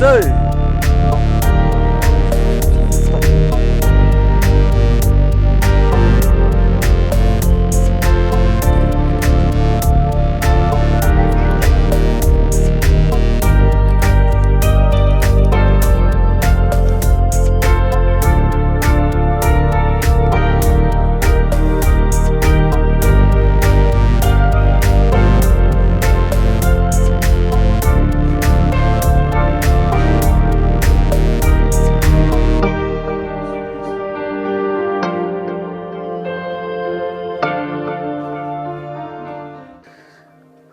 Söy.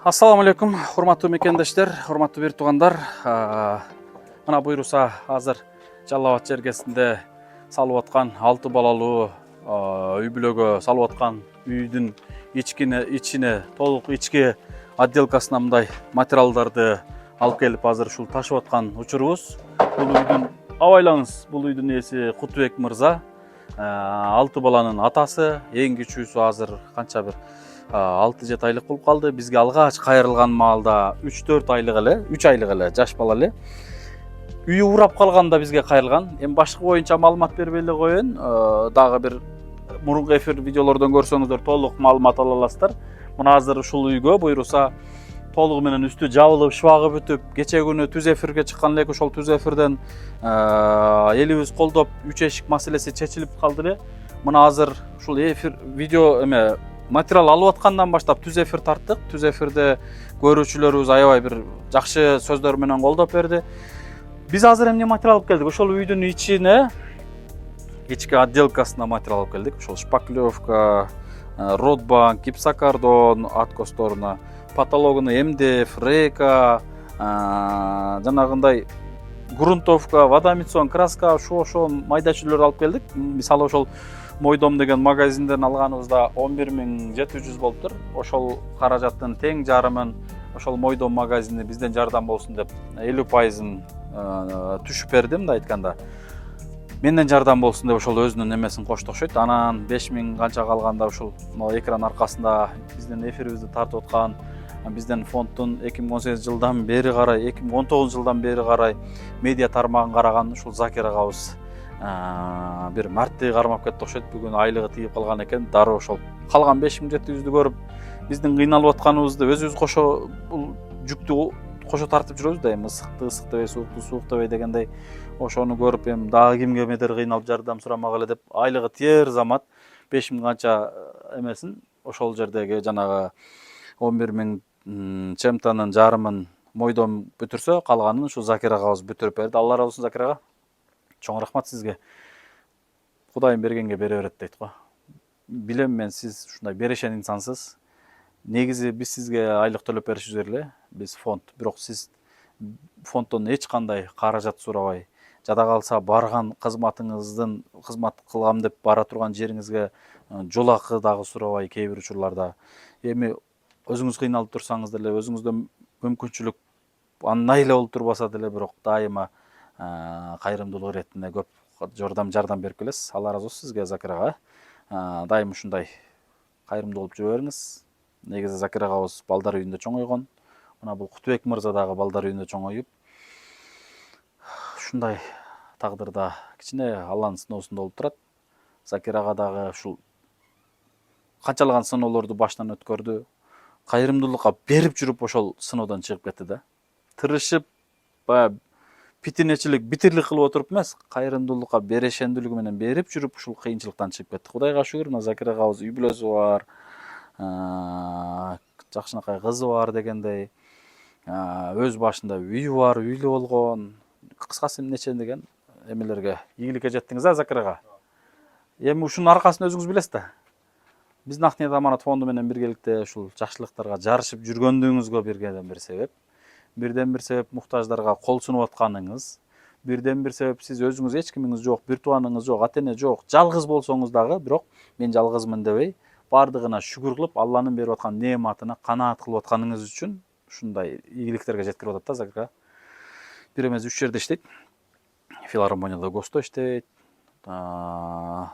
Ассаламу алейкум, урматтуу мекендештер, урматтуу бир туугандар. Мына буйруса азыр Жалал Абад жергесинде салып аткан 6 балалуу үй бүлөгө салып аткан үйдүн ичине толук ички отделкасына мындай материалдарды алып келип азыр ушул ташып аткан учурубуз. Бул үйдүн абайлаңыз, бул үйдүн ээси Кутубек мырза, 6 баланын атасы, эң кичүүсү азыр канча бир 6-7 айлык болуп калды. Бизге алгач кайрылган маалда 3-4 айлык эле, 3 айлык эле, жаш бала эле. Үйү урап калганда бизге кайрылган. Эми башкы боюнча маалымат бербей эле коеюн. Дагы бир мурунку эфир видеолордон көрсөңүздөр толук маалымат ала аласыздар. Мына азыр ушул үйгө буйруса толугу менен үстү жабылып, шыбагы бүтүп, кече күнү түз эфирге чыккан элек, ошол түз эфирден элибиз колдоп 3 эшик маселеси чечилип калды эле. Мына азыр ушул эфир видео материал алып аткандан баштап түз эфир тарттык. Түз эфирде көрүүчүлөрүбүз аябай бир жакшы сөздөр менен колдоп берди. Биз азыр эмне материал алып келдик? Ошол үйдүн ичине, ички отделкасына материал алып келдик. Ошол шпаклевка, родбанк, гипсокартон откостторуна, потологуну эмдеп, рейка, жанагындай грунтовка, водомицон, краска, ошо майда чүйлөрдү алып келдик. Мисалы ошол Мойдом деген магазинден алганыбызда 11.700 болуптур. Ошол каражаттын тең жарымын ошол Мойдом магазини бизден жардам болсун деп 50%-ын түшүп берди, мындай айтканда. Менден жардам болсун деп ошол өзүнүн эмесин кошту окшойт. Анан 5000 канча калганда ушул экран аркасында биздин эфирибизди тартып аткан, бизден фонддун 2018 жылдан бери карай, 2019 жылдан бери карай медиа тармагын караган ушул Закир агабыз бир мартты кармап кетти окшойт. Бүгүн айлыгы тийип калган экен. Дароо ошол калган 5700'дү көрүп, биздин кыйналып атканыбызды өзүбүз кошо бул жүктү кошо тартып жүрөбүз да, эми ысык дебей, суук дебей дегендей. Ошону көрүп, эми дагы кимге метер кыйналып жардам сурамак эле деп, айлыгы тиер замат 5000 канча эмесин ошол жердеги жанагы 11.000 чемтанын жарымын Мойдом бүтүрсө, калганын ушу Закир агабыз бүтүрүп берди. Алла разы болсун Закир ага. Чоң рахмат сизге. Кудайым бергенге бере берет дейт го. Билем мен сиз ушундай берешен инсансыз. Негизи биз сизге айлык төлөп беришибиз эле. Биз фонд, бирок сиз фонддон эч кандай каражат сурабай, жада калса барган кызмат кылгам деп бара турган жериңизге жол акы дагы сурабай кээ бир учурларда. Эми өзүңүз кыйналып турсаңыз деле, өзүңүздө мүмкүнчүлүк андай эле болуп турбаса деле, бирок дайыма кайрымдуулук иретинде көп жардам берип келесиз. Алла разы болсун сизге, Закир ага. Дайым ушундай кайрымдуу болуп жүрө бериңиз. Негизи Закир агабыз балдар үйүндө чоңойгон. Мына бул Кутубек мырза дагы балдар үйүндө чоңоюп, ушундай тагдырда кичине Алланын сыноосунда болуп турат. Закир ага дагы ушул канчалаган сыноолорду баштан өткөрдү. Кайрымдуулукка берип жүрүп ошол сыноодон чыгып кетти да. Тырышып, баягы питинечилик, битирлик кылып отуруп эмес, кайрымдуулукка берешендүүлүгү менен берип жүрүп ушул кыйынчылыктан чыгып кетти. Кудайга шүгүр, мына Закир агабыз үй бүлөсү бар, жакшынакай кызы бар дегендей, өз башында үйү бар, үйлүү болгон. Кыскасы эмнече деген эмелерге ийгиликке жеттиңиз Закир ага. Эми ушунун аркасын өзүңүз билесиз да. Биздин Ак ниет аманат фонду менен биргеликте ушул жакшылыктарга жарышып жүргөндүгүңүзгө бирден бир себеп. Бирден бир себеп муктаждарга кол сунуп атканыңыз. Бирден бир себеп сиз өзүңүз эч кимиңиз жок, бир тууганыңыз жок, ата эне жок, жалгыз болсоңуз дагы, бирок мен жалгызмын дебей, бардыгына шүгүр кылып, Алланын берип аткан неаматына канаат кылып атканыңыз үчүн ушундай ийгиликтерге жеткирип атат да Закир ага. Бир эмес 3 жерде иштейт. Филармонияда ГОСТо иштейт,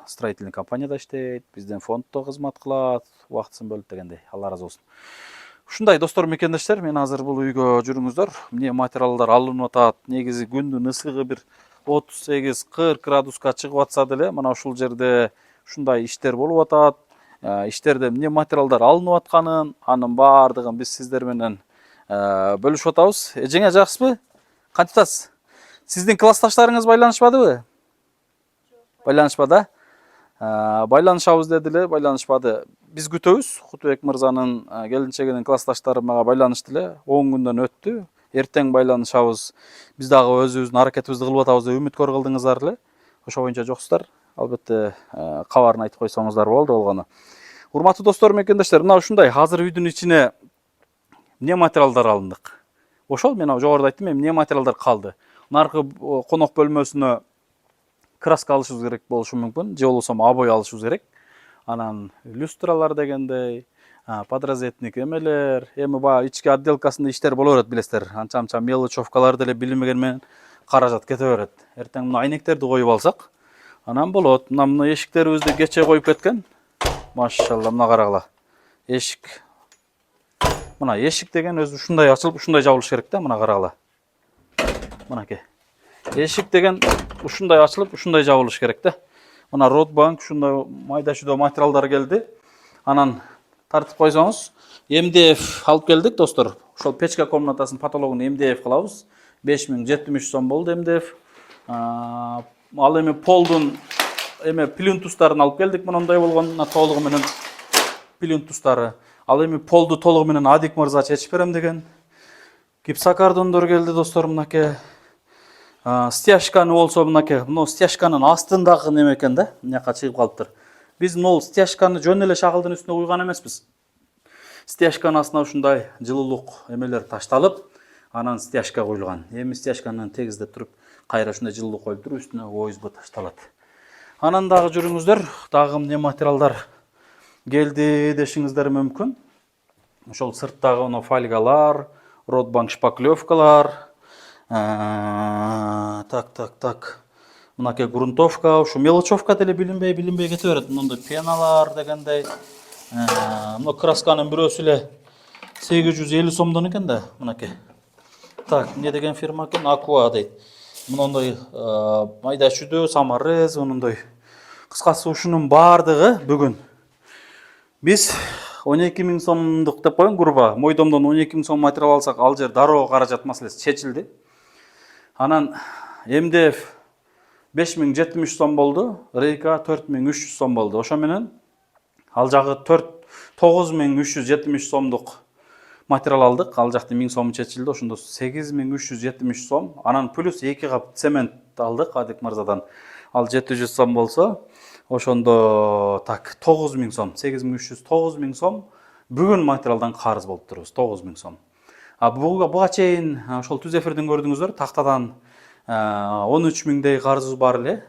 строительный компанияда иштейт, бизден фонддо кызмат кылат, убактысын бөлүп дегендей. Алла разы болсун. Ушундай достор мекендештер, мен азыр бул үйгө жүрүңүздөр. Эмне материалдар алынып атат. Негизи күндүн ысыгы бир 38-40 градуска чыгып атса деле, мына ушул жерде ушундай иштер болуп атат. Иштерде эмне материалдар алынып атканын, анын баардыгын биз сиздер менен бөлүшүп атабыз. Эжеңе жакшысызбы? Кантип атасыз? Сиздин классташтарыңыз байланышпадыбы? Байланышпады, байланышабыз деди эле, байланышпады. Биз күтөбүз. Кутубек мырзанын келинчегинин классташтары мага байланышты эле. 10 күндөн өттү. Эртең байланышабыз. Биз дагы өзүбүздүн аракетибизди кылып атабыз деп үмүткөр кылдыңыздар эле. Ошо боюнча жоксуздар. Албетте кабарын айтып койсоңуздар болду болгону. Урматтуу достор мекендештер, мына ушундай азыр үйдүн ичине эмне материалдар алындык. Ошол мен жогоруда айттым, эмне материалдар калды. Наркы конок бөлмөсүнө краска алышыбыз керек болушу мүмкүн, же болбосо обой алышыбыз керек. Анан люстралар дегендей, подрозетник эмелер, эми баягы ички отделкасында иштер боло берет билесиздер. Анча мелочевкалар деле билинбеген менен каражат кете берет. Эртең мына айнектерди коюп алсак, анан болот. Мына эшиктерибизди кече коюп кеткен. Машалла, мына карагыла. Эшик. Мына эшик деген өзү ушундай ачылып, ушундай жабылыш керек да, мына карагыла. Мынакей. Эшик деген ушундай ачылып, ушундай жабылыш керек да. Мына ротбанк, ушундай майда чүйдө материалдар келди. Анан тартып койсоңуз, МДФ алып келдик, достор. Ошол печка комнатасынын потологун МДФ кылабыз. 5073 сом болду МДФ. Ал эми полдун плинтустарын алып келдик, мындай болгон, толугу менен плинтустары. Ал эми полду толугу менен Адик мырза чечип берем деген. Гипсокартондор келди, достор, мынакей. Стяжканы болсо мынакей, мына стяжканын астындагы неме экен да, мынакка чыгып калыптыр. Биз могу стяжканы жөн эле шагылдын үстүнө куйган эмеспиз. Стяжканын астына ушундай жылуулук эмелер ташталып, анан стяжка коюлган. Эми стяжканы тегиздеп туруп, кайра ушундай жылуулук коюп туруп, үстүнө ОСБ ташталат. Анан дагы жүрүңүздөр, дагы эмне материалдар келди дешиңиздер мүмкүн. Ошол сырттагы фольгалар, ротбанк шпаклевкалар, так. Мынакей грунтовка, ушу мелочевка деле билинбей кете берет. Мындай пеналар дегендей. Мына красканын бирөөсү эле 850 сомдон экен да, мынакей. Так, эмне деген фирма экен? Aqua дейт. Мындай майда чүйдө, саморез, мындай. Кыскасы ушунун баардыгы бүгүн биз 12 000 сомдук деп коеюн, грубо. Мойдомдон 12 000 сом материал алсак, ал жер дароо каражат маселеси чечилди. Анан МДФ 5073 сом болду, Рейка 4300 сом болду. Ошо менен ал жагы 9373 сомдук материал алдык. Ал жакты 1000 сом чечилди, ошондо 8373 сом. Анан плюс 2 кап цемент алдык Адик мырзадан. Ал 700 сом болсо, ошондо так 9000 сом, 8300, 9000 сом бүгүн материалдан карыз болуп турбуз, 9000 сом. Буга чейин ошол түз эфирдин көрдүңүздөр, тактадан 13 000дей карызыбыз бар эле.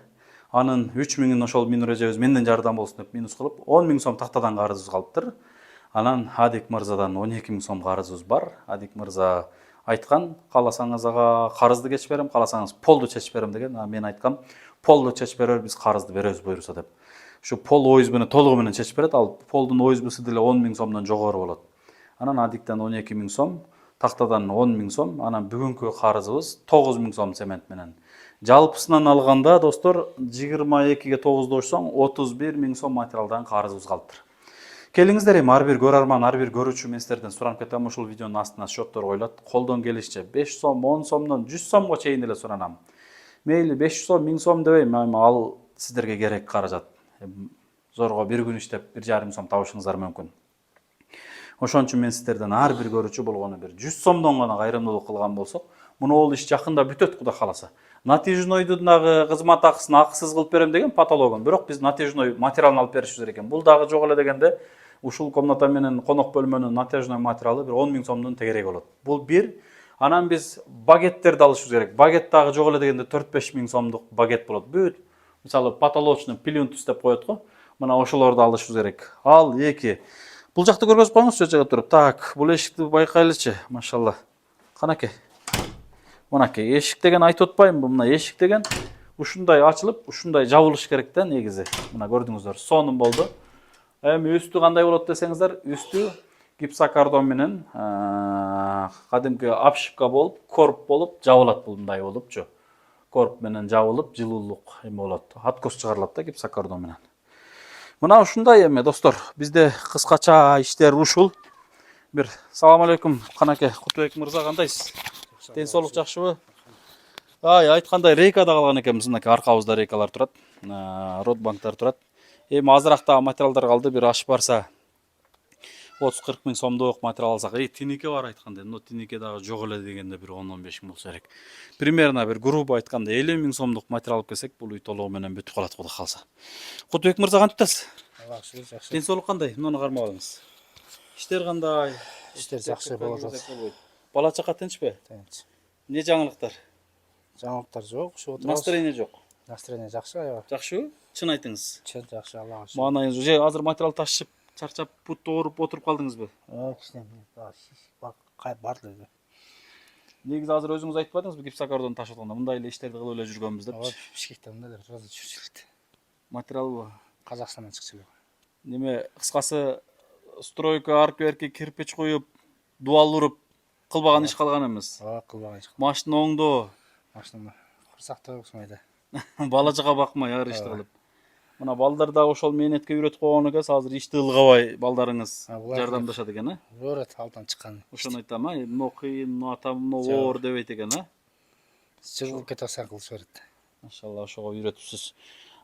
Анын 3 000-ин ошол Минур эжебиз менден жардам болсун деп минус кылып, 10 000 сом тактадан карызыбыз калыптыр. Анан Адик мырзадан 12 000 сом карызыбыз бар. Адик мырза айткан, кааласаңыз ага карызды кечип берем, кааласаңыз полду чечип берем деген. Мен айткам, полду чечип беребиз, биз карызды беребиз буюрса деп. Ушу пол ОСБны толугу менен чечип берет, ал полдун ОСБсы деле 10 000 сомдон жогору болот. Анан Адиктен 12 000 сом, тактадан 10 000 сом, анан бүгүнкү карызыбыз 9 000 сом цемент менен. Жалпысынан алганда, достор, 22ге 9-дошсоң 31 000 сом материалдан карызыбыз калыптыр. Келиңиздер, эми ар бир көрөрман, ар бир көрүүчү мен сиздерден суранып кетем, ушул видеонун астына счеттор коюлат. Колдон келишче 5 сом, 10 сомдон 100 сомго чейин эле суранам. Мейли 500 сом, 1000 сом дебейм, ал сиздерге керек каражат. Зорго бир күн иштеп 1,5 сом табышыңыздар мүмкүн. Ошон үчүн мен сиздерден ар бир көрүүчү болгону бир 100 сомдон гана кайрымдуулук кылган болсок, муну иш жакында бүтөт, Кудай кааласа. Натяжнойдун дагы кызмат акысын акысыз кылып берем деген патологун, бирок биз натяжной материалын алып беришибиз керек экен. Бул дагы жок эле дегенде, ушул комната менен конок бөлмөнүн натяжной материалы бир 10 000 сомдун тегереги болот. Бул бир. Анан биз багеттерди алышыбыз керек. Багет дагы жок эле дегенде 4-5 000 сомдук багет болот. Бүт, мисалы, потолочный плинтус деп коет го. Мына ошолорду алышыбыз керек. Ал 2. Бул жакты көргөзүп коюңузчу жага туруп. Так, бул эшикти байкайлычы, машалла. Канакей. Мынакей эшик деген айтып атпаймынбы? Мына эшик деген ушундай ачылып, ушундай жабылыш керек да негизи. Мына көрдүңүздөр, сонун болду. Эми үстү кандай болот десеңиздер, үстү гипсокартон менен кадимки обшивка болуп, корп болуп жабылат, бул мындай болупчу. Корп менен жабылып, жылуулук эме болот. Откос чыгарылат да гипсокартон менен. Мына ушундай эме достор, бизде кыскача иштер ушул. Бир салам алейкум Канаке, Кутубек мырза, кандайсыз? Ден соолук жакшыбы? Айткандай рейкада калган экенбиз, мынакей аркабызда рейкалар турат, Ротбанктар турат. Эми азыраак материалдар калды, бир аш барса 30-40 миң сомдук материал алсак, тинике бар айтканда, но тинике дагы жок эле дегенде бир 10-15 миң болсо керек. Примерно бир грубо айтканда 50 миң сомдук материал алып келсек, бул үй толугу менен бүтүп калат, Кудай калса. Кутубек мырза, кантип атасыз? Жакшы, жакшы. Ден соолук кандай? Муну кармап алыңыз. Иштер кандай? Иштер жакшы болуп атат. Бала чака тынчпы? Тынч. Эмне жаңылыктар? Жаңылыктар жок, ушу отурабыз. Настроение жок. Настроение жакшы, аябай. Жакшыбы? Чын айтыңыз. Чын жакшы, Аллага шүкүр. Маанайыңыз же азыр материал ташып, чарчап, путты ооруп отуруп калдыңызбы? Кичине барды эле. Негизи азыр өзүңүз айтпадыңызбы, гипсокартон ташып атканда мындай эле иштерди кылып эле жүргөнбүз деп? Бишкекте мындайлар турат жүрчүлүктө. Материалбы? Казакстандан чыкчу эле. Неме, кыскасы, стройка арка-берки кирпич куюп, дубал уруп кылбаган иш калган эмес. Кылбаган иш. Машина оңдоо, Машина кырсакта оксумайда. бала чага бакмай ар ишти кылып. Мына балдар да ошол мээнетке үйрөтүп койгон экенсиз, азыр ишти ылгабай балдарыңыз жардамдашат экен, Көрөт алдан чыккан. Ошону айтам, мына кыйын, мына атам, мына оор дебейт экен, Жыгылып кете алсаң кылыш берет. Машалла, ошого үйрөтүпсүз.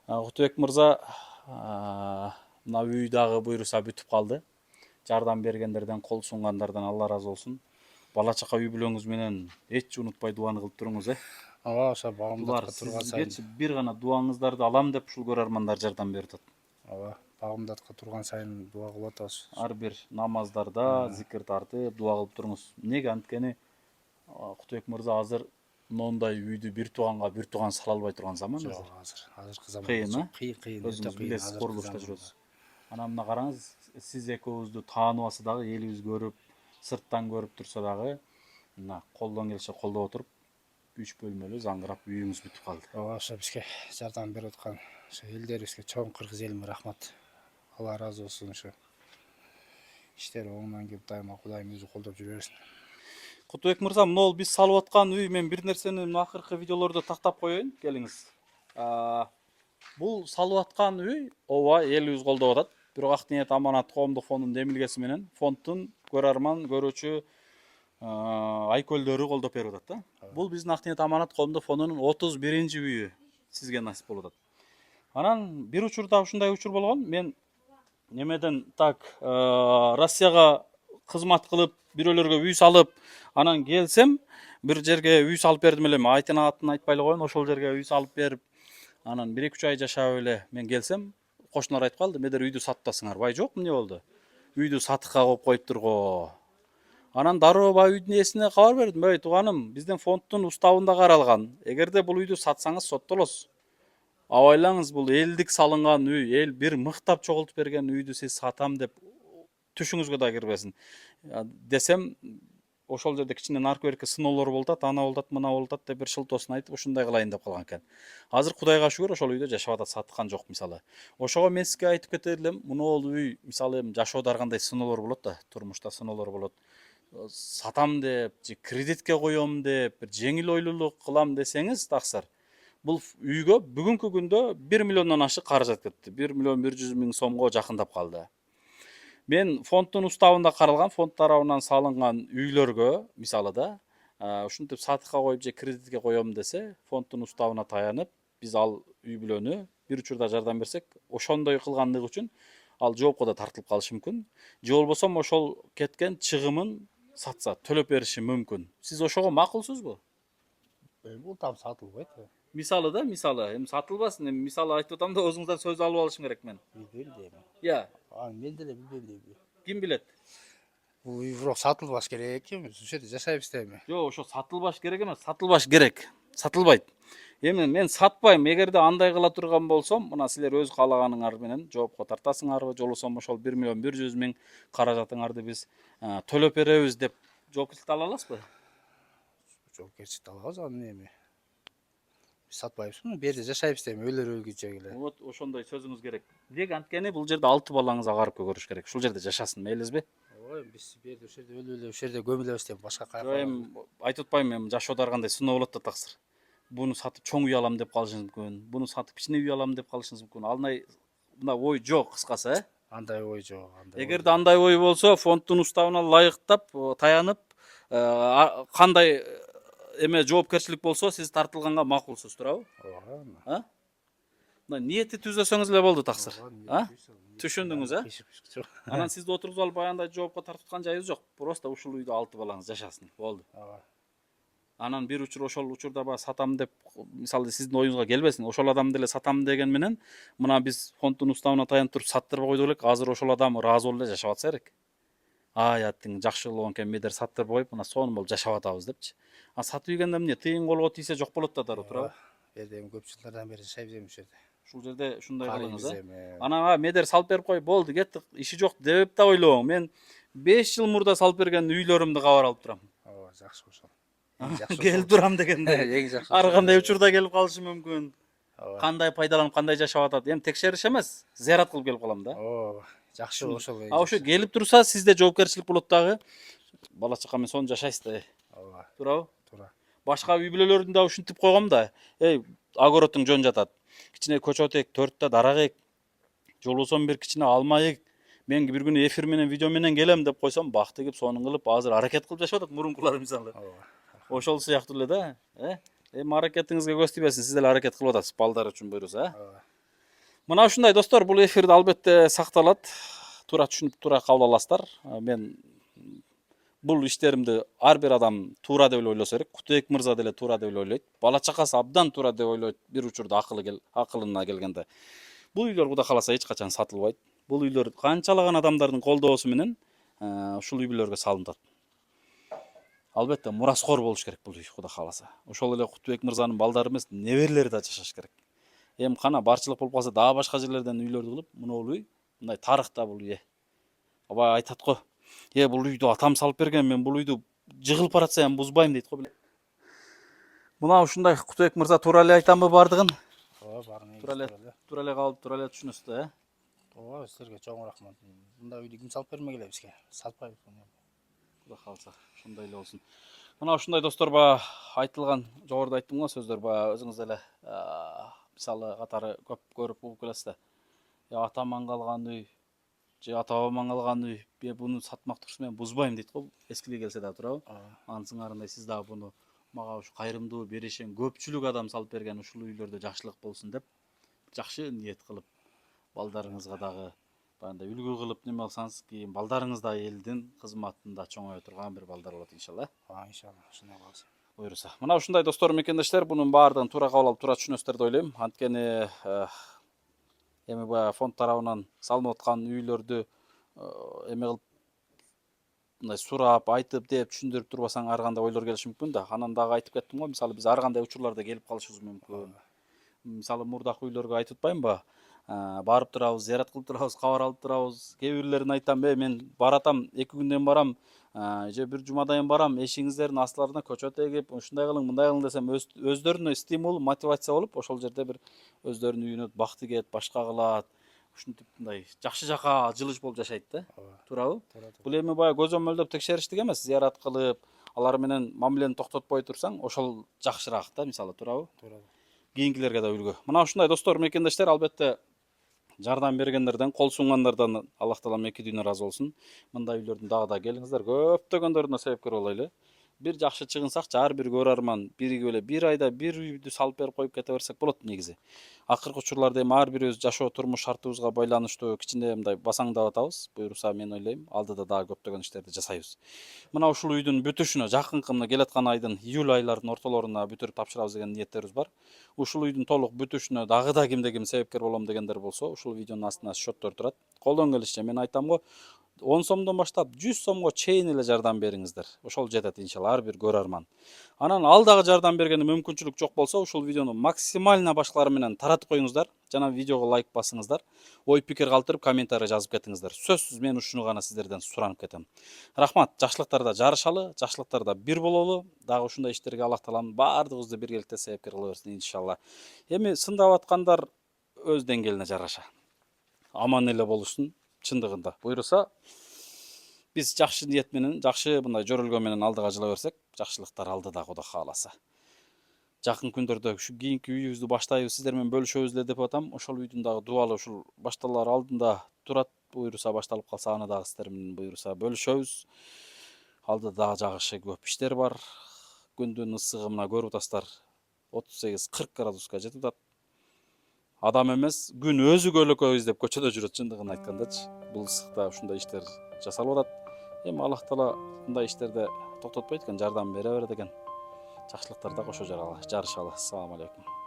Кутубек мырза, мына үй дагы буйруса бүтүп калды. Жардам бергендерден, кол сунгандардан Алла ыраазы болсун. Бала чака үй бүлөңүз менен эч унутпай дуаны кылып туруңуз, Ошо багымдатка турган сайын. Сизге бир гана дуаңыздарды алам деп ушул көрөрмандар жардам берип атат. Багымдатка турган сайын дуа кылып атабыз. Ар бир намаздарда зикир тартып, дуа кылып туруңуз. Неге? Анткени Кутубек мырза азыр моундай үйдү бир тууган сала албай турган заман азыр. Азыркы заман Кыйын, кыйын, өзүңүз билесиз, курулушта жүрөсүз. Анан мына караңыз, сиз экөөбүздү тааныбасы дагы, элибиз көрүп, сырттан көрүп турса дагы, мына колдон келиши колдоп отуруп, 3 бөлмөлүү заңгырап үйүңүз бүтүп калды. Ошо бизге жардам берип аткан ошо элдерибизге чоң кыргыз элиме рахмат. Алла ыраазы болсун. Ошо иштер оңунан кеп дайыма Кудайым өзү колдоп жүрө берсин. Кутубек мырза, могул биз салып аткан үй, мен бир нерсени акыркы видеолордо тактап коеюн, келиңиз. Бул салып аткан үй, ооба, элибиз колдоп атат. Бирок Ак ниет аманат коомдук фондунун эмилгеси менен фонддун көрөрман, көрүүчү айкөлдөрү колдоп берип атат да. Бул биздин Ак ниет аманат коомдук фондунун 31-ci үйү сизге насип болуп атат. Анан бир учурда ушундай учур болгон. Мен немеден Россияга кызмат кылып, бирөөлөргө үй салып, анан келсем, бир жерге үй салып бердим эле. Айтын атын айтпай эле коеюн, ошол жерге үй салып берип, анан 1-2 ай жашап эле мен келсем, кошуналар айтып калды, "Медер үйдү сатпасыңар?" Бай, жок, эмне болду? Үйдү сатыкка коюп коюптур го. Анан дароо баягы үйдүн ээсине кабар бердим. "Эй, тууганым, биздин фонддун уставында каралган. Эгерде бул үйдү сатсаңыз соттолосуз. Абайлаңыз, бул элдик салынган үй, эл бир мыктап чогултуп берген үйдү сиз сатам деп түшүңүзгө да кирбесин" десем, ошол жерде кичине наркы-берки сыноолор болуп атат, ана болуп атат, мына болуп атат деп бир шылтоосун айтып, ушундай кылайын деп калган экен. Азыр Кудайга шүгүр ошол үйдө жашап атат, саткан жок мисалы. Ошого мен сизге айтып кетер элем, мынол үй мисалы эми жашоодо ар кандай сыноолор болот да, турмушта сыноолор болот. Сатам деп, же кредитке коем деп, бир жеңил ойлуулук кылам десеңиз таксыр, бул үйгө бүгүнкү күндө 1 миллиондон ашык каражат кетти. 1 миллион 100 миң сомго жакындап калды. Мен фонддун уставында каралган, фонд тарабынан салынган үйлөргө, мисалы да, ушинтип сатыкка коюп же кредитке коем десе, фонддун уставына таянып, биз ал үй бүлөнү бир учурда жардам берсек, ошондой кылгандыгы үчүн ал жоопко да тартылып калышы мүмкүн. Же болбосо ошол кеткен чыгымын сатса төлөп бериши мүмкүн. Сиз ошого макулсузбу? Бул там сатылбайт. Мисалы да, мисалы, эми сатылбасын, эми мисалы айтып атам да, өзүңүздан сөз алып алышым керек мен. Билбейм дейм. Мен деле билбейм дейм. Ким билет? Бул үй бирок сатылбаш керек экен. Ушул жерде жашайбыз дейм. Жок, ошо сатылбаш керек эмес, сатылбаш керек. Сатылбайт. Эми мен сатпайм. Эгерде андай кыла турган болсом, мына силер өз каалаганыңар менен жоопко тартасыңарбы, же болбосо ошол 1 миллион 100 миң каражатыңарды биз төлөп беребиз деп жоопкерчиликти ала аласызбы? Жоопкерчиликти алабыз, аны эми. Сатпайбызбы, бул жерде жашайбыз дейм, өлөр өлгүчө эле. Вот ошондой сөзүңүз керек. Деги анткени бул жерде 6 балаңыз агарып көрүш керек. Ушул жерде жашасын, мейлизби? Ой, биз берде ошол жерде өлүп эле ошол жерде көмүлөбүз деп башка Жо каяка. эми айтып атпаймынбы, эми жашоодо ар кандай сыноо болот да таксыр. Буну сатып чоң үй алам деп калышыңыз мүмкүн. Буну сатып кичине үй алам деп калышыңыз мүмкүн. Алнай мына ой жок кыскасы, Андай ой жок, андай ой. Эгерде андай ой болсо, фонддун уставына ылайыктап, таянып, кандай эме жоопкерчилик болсо, сиз тартылганга макулсуз, туурабы? Ооба. А? Мына ниетти түзөсөңүз эле болду таксыр. А? Түшүндүңүз, Анан сизди отургузуп алып баягындай жоопко тартып аткан жайыбыз жок. Просто ушул үйдө 6 балаңыз жашасын. Болду. Ооба. Анан бир учур ошол учурда баягы сатам деп, мисалы сиздин оюңузга келбесин. Ошол адамды эле сатам деген менен, мына биз фонддун уставына таянып туруп саттырбай койдук элек, азыр ошол адам ыраазы болуп эле жашап атса керек. Аяттың жакшы болгон экен, медер саттырып коюп, мына сонун болуп жашап атабыз депчи. А сатып ийгенде эмне? Тыйын колго тийсе жок болот да дароо, туурабы? Берде эми көп жылдардан бери жашайбыз эми ошол жерде. Ушул жерде ушундай кылыңыз, Карыйбыз эми. Анан медер салып берип кой, болду, кеттик, иши жок деп да ойлобоң. Мен 5 жыл мурда салып берген үйлөрүмдү кабар алып турам. Ооба, жакшы ошол. Эң жакшы Келип турам дегенде. Эң жакшы. Ар кандай учурда келип калышы мүмкүн. Ооба. Кандай пайдаланып, кандай жашап атат. Эми текшериш эмес, зыярат кылып келип калам да. Ооба. Жакшы ошол. А ошо келип турса, сизде жоопкерчилик болот дагы. Бала чака менен сонун жашайсыз да. Ооба. Туурабы? Туура. Башка үй бүлөлөрдүн да ушинтип койгом да. Огородуң жон жатат. Кичине көчөт эк, 4 дарак эк. Жолугусом бир кичине алма эк. Мен бир күнү эфир менен, видео менен келем деп койсом, бак тегип сонун кылып, азыр аракет кылып жашап атат мурункулар мисалы. Ооба. Ошол сыяктуу эле да. Эми аракетиңизге көз тийбесин, сиз деле аракет кылып атасыз, балдар үчүн буйруса. Ооба. Мына ушундай достор, бул эфирде албетте сакталат. Туура түшүнүп, туура кабыл аласыздар. Мен бул иштеримди ар бир адам туура деп эле ойлосо керек. Кутбек мырза деле туура деп эле ойлойт. Бала чакасы абдан туура деп ойлойт. Бир учурда акылына келгенде. Бул үйлөр Кудай кааласа эч качан сатылбайт. Бул үйлөр канчалаган адамдардын колдоосу менен ушул үй бүлөлөргө салынат. Албетте мураскор болуш керек бул үй, Кудай кааласа. Ошол эле Кутбек мырзанын балдары эмес, неберелери да жашаш керек. Эми кана барчылык болуп калса, дагы башка жерлерден үйлөрдү кылып, могул үй мындай тарыхта бул үй. Абай айтат го, бул үйдү атам салып берген, мен бул үйдү жыгылып баратса эми бузбайм дейт го. Мына ушундай Кутбек мырза туура эле айтамбы бардыгын? Ооба, баарын Туура эле кабыл, туура эле түшүнөсүз да, Ооба, силерге чоң рахмат. Мындай үйдү ким салып бермек эле бизге? Салпайбыз муну. Кудай кааласа, ошондой эле болсун. Мына ушундай достор, баягы айтылган, жогоруда айттым го сөздөр, баягы өзүңүз эле мисалы катары көп көрүп угуп келесиз да. Атаман калган үй, же ата бабаман калган үй, буну сатмак турсун мен бузбайм дейт го, эскилиги келсе да, туурабы? Анын сыңарындай сиз дагы буну мага ушу кайрымдуу беришен көпчүлүк адам салып берген ушул үйлөрдө жакшылык болсун деп жакшы ниет кылып, балдарыңызга дагы баягындай үлгү кылып неме кылсаңыз, кийин балдарыңыз да элдин кызматында чоңое турган бир балдар болот иншалла. Иншалла, ошондой болсун. Буйруса. Мына ушундай достор, мекендештер, бунун баардыгын туура кабыл алып, туура түшүнөсүздөр деп ойлойм. Анткени эми баягы фонд тарабынан салынып аткан үйлөрдү эме кылып, мындай сурап, айтып деп түшүндүрүп турбасаң ар кандай ойлор келиши мүмкүн да. Анан дагы айтып кеттим го, мисалы биз ар кандай учурларда келип калышыбыз мүмкүн. Мисалы мурдакы үйлөргө айтып атпаймынбы? Барып турабыз, зыярат кылып турабыз, кабар алып турабыз. Кээ бирлерин айтам, мен баратам, 2 күндөн барам, же бир жумадайын барам, эшигиңиздердин астыларына көчөт эгип, ушундай кылың, мындай кылың десем, өздөрүнө стимул, мотивация болуп, ошол жерде бир өздөрүнүн үйүнө бак тигет, башка кылат. Ушинтип мындай жакшы жака жылыш болуп жашайт да. Туурабы? Бул эми баягы көзөмөлдөп текшериштик эмес, зыярат кылып, алар менен мамилени токтотпой турсаң, ошол жакшыраак да, мисалы, туурабы? Кийинкилерге да үлгү. Мына ушундай достор, мекендештер, албетте жардам бергендерден, кол сунгандардан Аллах таалам эки дүйнө ыраазы болсун. Мындай үйлөрдүн дагы да келиңиздер, көптөгөндөрүнө себепкер болойлу. Бир жакшы чыгынсакчы, ар бир көрөрман биригип эле бир айда бир үйдү салып берип коюп кете берсек болот негизи. Акыркы учурларда эми ар бирибиз жашоо турмуш шартыбызга байланыштуу кичине мындай басаңдап атабыз. Буйруса мен ойлойм, алдыда дагы көптөгөн иштерди жасайбыз. Мына ушул үйдүн бүтүшүнө жакынкы мына келаткан айдын июль айларынын ортолоруна бүтүрүп тапшырабыз деген ниеттерибиз бар. Ушул үйдүн толук бүтүшүнө дагы да кимде ким себепкер болом дегендер болсо, ушул видеонун астына счеттор турат. Колдон келишинче мен айтам го, 10 сомдон баштап 100 сомго чейин эле жардам бериңиздер. Ошол жетет иншалла ар бир көрөрман. Анан ал дагы жардам бергенде мүмкүнчүлүк жок болсо, ушул видеону максимально башкалар менен таратып коюңуздар. Жана видеого лайк басыңыздар. Ой пикир калтырып, комментарий жазып кетиңиздер. Сөзсүз мен ушуну гана сиздерден суранып кетем. Рахмат, жакшылыктарда жарышалы, жакшылыктарда бир бололу. Дагы ушундай иштерге Аллах таалам баардыгыбызды биргеликте себепкер кыла берсин иншалла. Эми сындап аткандар өз деңгээлине жараша аман эле болушун чындыгында. Буйруса, Биз жакшы ниет менен, жакшы мындай жөрөлгө менен алдыга жыла берсек, жакшылыктар алдыда Кудай кааласа. Жакын күндөрдө ушу кийинки үйүбүздү баштайбыз, сиздер менен бөлүшөбүз эле деп атам. Ошол үйдүн дагы дубалы ушул башталар алдында турат. Буюрса башталып калса аны дагы сиздер менен буюрса бөлүшөбүз. Алдыда дагы жагышы көп иштер бар. Күндүн ысыгы мына көрүп атасыздар 38-40 градуска жетип атат. Адам эмес, күн өзү көлөкө издеп көчөдө жүрөт чындыгын айткандачы. Бул ысыкта ушундай иштер жасалып атат. Эми Аллах таала мындай иштерде токтотпойт экен, жардам бере берет экен. Жакшылыктарда кошо жарышалы. Ассаламу алейкум.